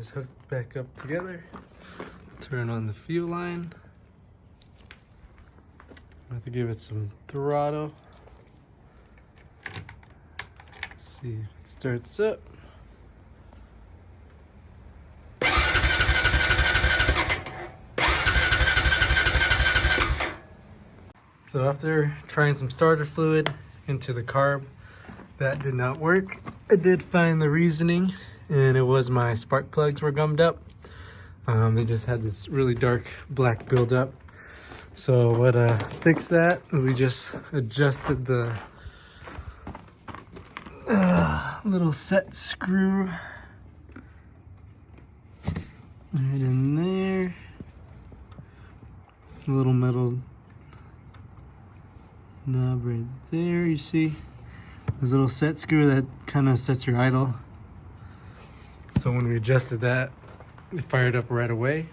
is hooked back up together. Turn on the fuel line. I have to give it some throttle. Let's see if it starts up. So after trying some starter fluid into the carb, that did not work. I did find the reasoning, and it was my spark plugs were gummed up. They just had this really dark black buildup. So what fixed that, we just adjusted the little set screw right in there. A little metal knob right there, you see? There's a little set screw that kind of sets your idle. So when we adjusted that, it fired up right away.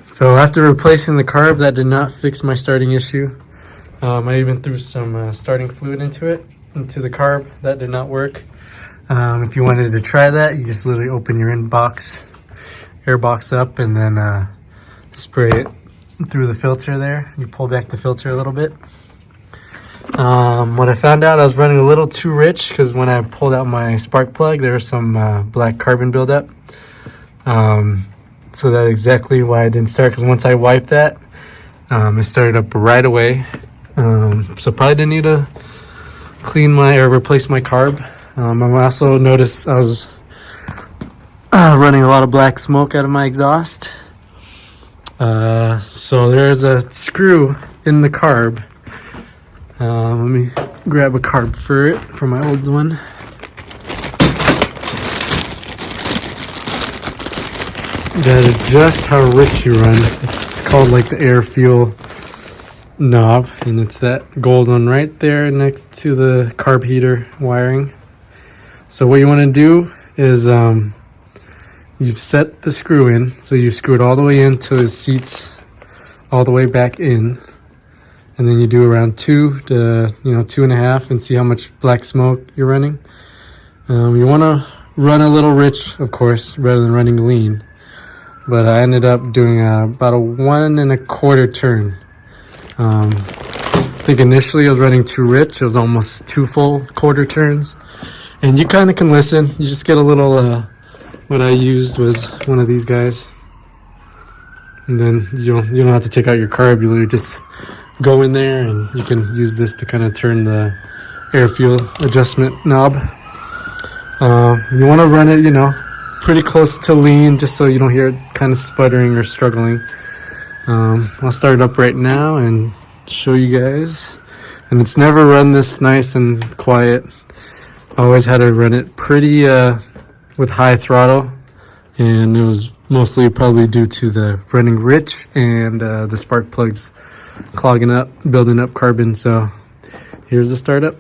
So after replacing the carb, that did not fix my starting issue. I even threw some starting fluid into the carb. That did not work. If you wanted to try that, you just literally open your air box up, and then spray it through the filter there. You pull back the filter a little bit. What I found out, I was running a little too rich, because when I pulled out my spark plug, there was some black carbon buildup. So that's exactly why I didn't start, because once I wiped that, it started up right away. So probably didn't need to replace my carb. I also noticed I was running a lot of black smoke out of my exhaust. So there's a screw in the carb. Let me grab a carb for it, for my old one. You gotta adjust how rich you run. It's called like the air fuel knob, and it's that gold one right there next to the carb heater wiring. So what you want to do is you've set the screw in, so you screw it all the way into the seats, all the way back in, and then you do around 2 to 2.5, and see how much black smoke you're running. You want to run a little rich, of course, rather than running lean. But I ended up doing about a 1 1/4 turn. I think initially I was running too rich. It was almost 2 full quarter turns. And you kind of can listen. You just get a little, what I used was one of these guys. And then you don't have to take out your carb. You literally just go in there, and you can use this to kind of turn the air fuel adjustment knob. You want to run it, pretty close to lean, just so you don't hear it kind of sputtering or struggling. I'll start it up right now and show you guys. And it's never run this nice and quiet. I always had to run it pretty with high throttle, and it was mostly probably due to the running rich and the spark plugs clogging up, building up carbon. So here's the startup.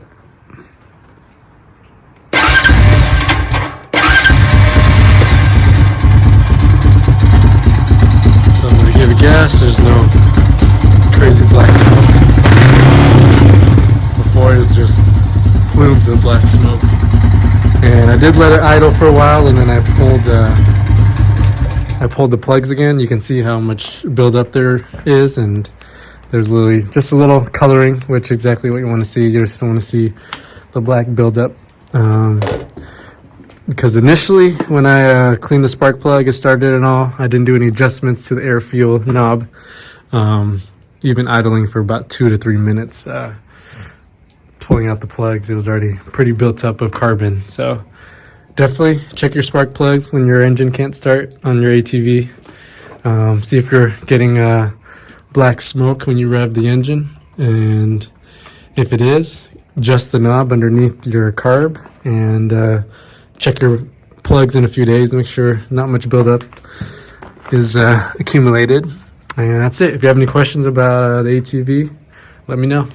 Gas, there's no crazy black smoke. Before it was just plumes of black smoke. And I did let it idle for a while, and then I pulled the plugs again. You can see how much buildup there is, and there's literally just a little coloring, which is exactly what you want to see. You just want to see the black buildup. Because initially, when I cleaned the spark plug, it started and all, I didn't do any adjustments to the air fuel knob. Even idling for about 2 to 3 minutes, pulling out the plugs, it was already pretty built up of carbon. So definitely check your spark plugs when your engine can't start on your ATV. See if you're getting black smoke when you rev the engine, and if it is, adjust the knob underneath your carb, and check your plugs in a few days to make sure not much buildup is accumulated. And that's it. If you have any questions about the ATV, let me know.